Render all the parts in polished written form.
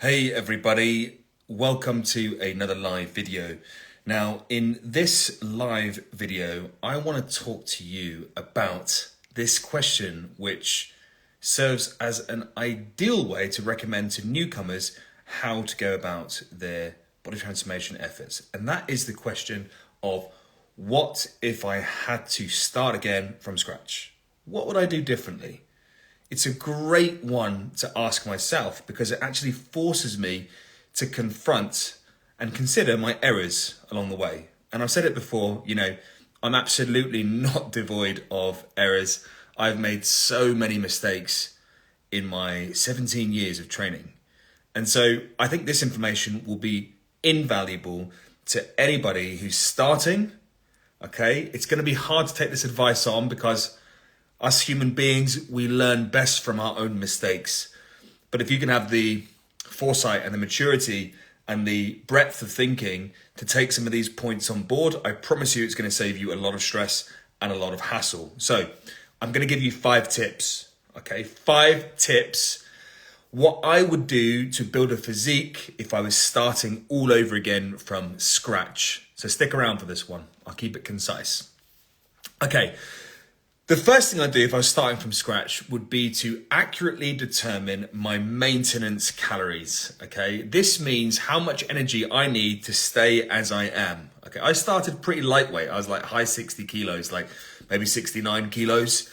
Hey everybody, welcome to another live video. Now in this live video, I want to talk to you about this question which serves as an ideal way to recommend to newcomers how to go about their body transformation efforts. And that is the question of what if I had to start again from scratch? What would I do differently? It's a great one to ask myself because it actually forces me to confront and consider my errors along the way. And I've said it before, I'm absolutely not devoid of errors. I've made so many mistakes in my 17 years of training. And so I think this information will be invaluable to anybody who's starting, okay? It's going to be hard to take this advice on because us human beings, we learn best from our own mistakes. But if you can have the foresight and the maturity and the breadth of thinking to take some of these points on board, I promise you it's going to save you a lot of stress and a lot of hassle. So I'm going to give you 5 tips, okay? 5 tips, what I would do to build a physique if I was starting all over again from scratch. So stick around for this one. I'll keep it concise. Okay. The first thing I'd do if I was starting from scratch would be to accurately determine my maintenance calories, okay? This means how much energy I need to stay as I am, okay? I started pretty lightweight. I was like high 60 kilos, like maybe 69 kilos,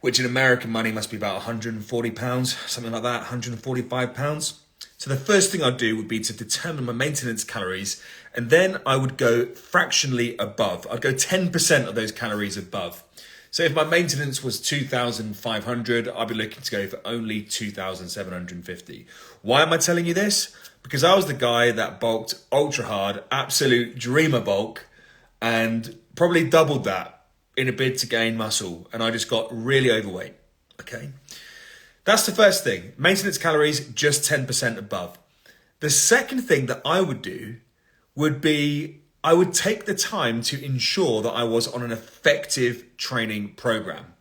which in American money must be about 140 pounds, something like that, 145 pounds. So the first thing I'd do would be to determine my maintenance calories, and then I would go fractionally above. I'd go 10% of those calories above. So if my maintenance was 2,500, I'd be looking to go for only 2,750. Why am I telling you this? Because I was the guy that bulked ultra hard, absolute dreamer bulk, and probably doubled that in a bid to gain muscle. And I just got really overweight, okay? That's the first thing. Maintenance calories, just 10% above. The second thing that I would do would be I would take the time to ensure that I was on an effective training program.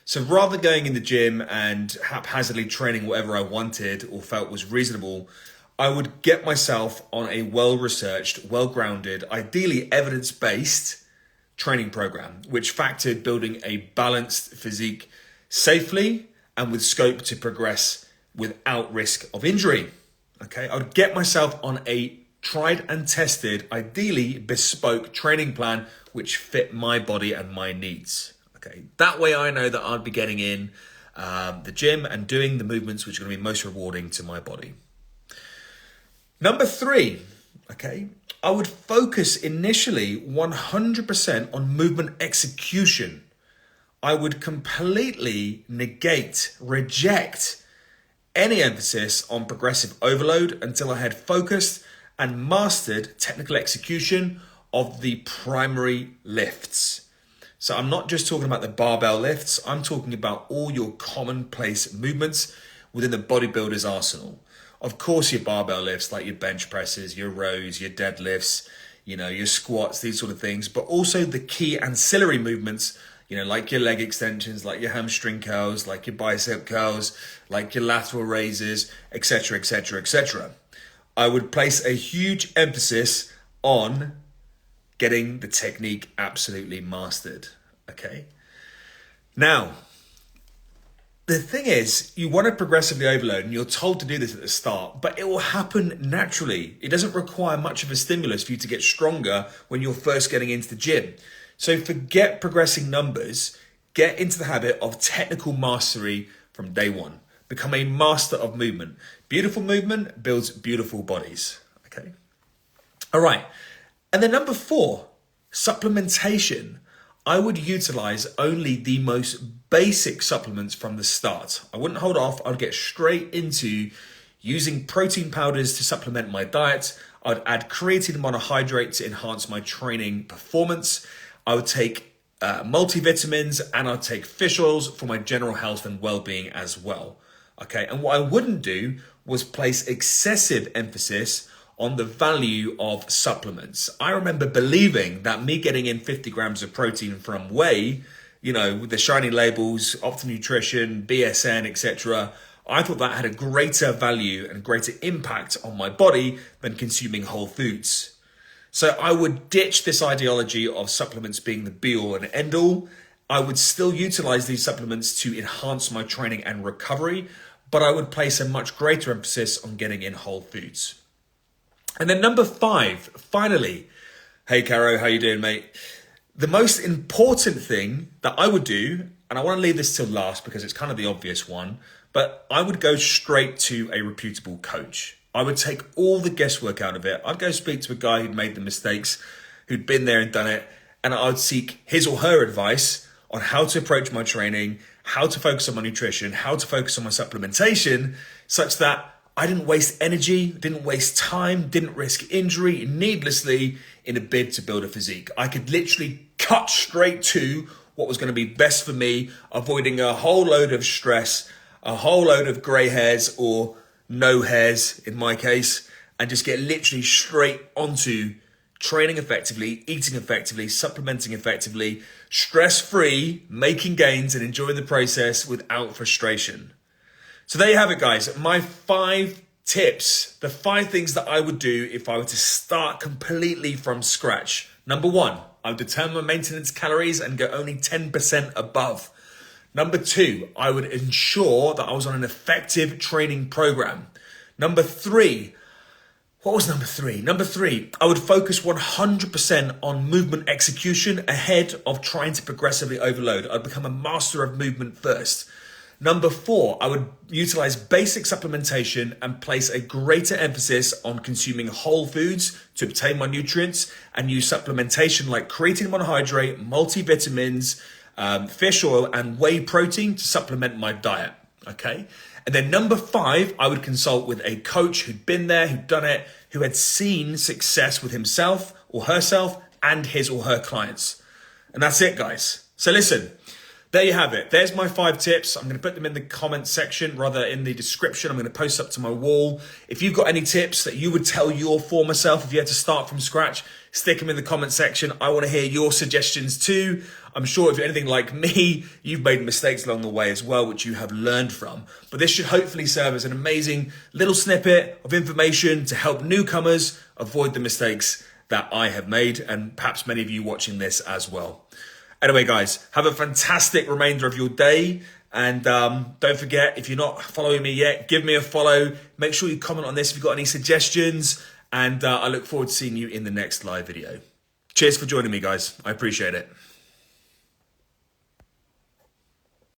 So rather than going in the gym and haphazardly training whatever I wanted or felt was reasonable, I would get myself on a well-researched, well-grounded, ideally evidence-based training program, which factored building a balanced physique safely and with scope to progress without risk of injury. Okay, I would get myself on a tried and tested, ideally bespoke training plan which fit my body and my needs. Okay, that way I know that I'd be getting in the gym and doing the movements which are going to be most rewarding to my body. Number 3, okay, I would focus initially 100% on movement execution. I would completely reject any emphasis on progressive overload until I had focused and mastered technical execution of the primary lifts. So I'm not just talking about the barbell lifts, I'm talking about all your commonplace movements within the bodybuilder's arsenal. Of course, your barbell lifts like your bench presses, your rows, your deadlifts, your squats, these sort of things, but also the key ancillary movements, like your leg extensions, like your hamstring curls, like your bicep curls, like your lateral raises, etc., etc., etc. I would place a huge emphasis on getting the technique absolutely mastered, okay? Now, the thing is, you want to progressively overload, and you're told to do this at the start, but it will happen naturally. It doesn't require much of a stimulus for you to get stronger when you're first getting into the gym. So forget progressing numbers, get into the habit of technical mastery from day one. Become a master of movement. Beautiful movement builds beautiful bodies, okay? All right, and then number 4, supplementation. I would utilize only the most basic supplements from the start. I wouldn't hold off, I'd get straight into using protein powders to supplement my diet. I'd add creatine monohydrate to enhance my training performance. I would take multivitamins, and I'd take fish oils for my general health and well-being as well. Okay, and what I wouldn't do was place excessive emphasis on the value of supplements. I remember believing that me getting in 50 grams of protein from whey, with the shiny labels, Optimum Nutrition, BSN, etc., I thought that had a greater value and greater impact on my body than consuming whole foods. So I would ditch this ideology of supplements being the be all and end all. I would still utilize these supplements to enhance my training and recovery, but I would place a much greater emphasis on getting in whole foods. And then number 5, finally, hey Caro, how you doing, mate? The most important thing that I would do, and I want to leave this till last because it's kind of the obvious one, but I would go straight to a reputable coach. I would take all the guesswork out of it. I'd go speak to a guy who'd made the mistakes, who'd been there and done it, and I'd seek his or her advice on how to approach my training, how to focus on my nutrition, how to focus on my supplementation, such that I didn't waste energy, didn't waste time, didn't risk injury needlessly in a bid to build a physique. I could literally cut straight to what was going to be best for me, avoiding a whole load of stress, a whole load of grey hairs or no hairs in my case, and just get literally straight onto training effectively, eating effectively, supplementing effectively, stress-free, making gains and enjoying the process without frustration. So there you have it, guys. My 5 tips, the 5 things that I would do if I were to start completely from scratch. Number 1, I would determine my maintenance calories and go only 10% above. Number 2, I would ensure that I was on an effective training program. Number 3, what was number 3? Number 3, I would focus 100% on movement execution ahead of trying to progressively overload. I'd become a master of movement first. Number 4, I would utilize basic supplementation and place a greater emphasis on consuming whole foods to obtain my nutrients and use supplementation like creatine monohydrate, multivitamins, fish oil and whey protein to supplement my diet, okay? And then number 5, I would consult with a coach who'd been there, who'd done it, who had seen success with himself or herself and his or her clients. And that's it, guys. So listen, there you have it. There's my 5 tips. I'm going to put them in the comment section, rather in the description. I'm going to post up to my wall. If you've got any tips that you would tell your former self if you had to start from scratch, stick them in the comment section. I want to hear your suggestions too. I'm sure if you're anything like me, you've made mistakes along the way as well, which you have learned from. But this should hopefully serve as an amazing little snippet of information to help newcomers avoid the mistakes that I have made, and perhaps many of you watching this as well. Anyway, guys, have a fantastic remainder of your day. And don't forget, if you're not following me yet, give me a follow. Make sure you comment on this if you've got any suggestions. And I look forward to seeing you in the next live video. Cheers for joining me, guys. I appreciate it.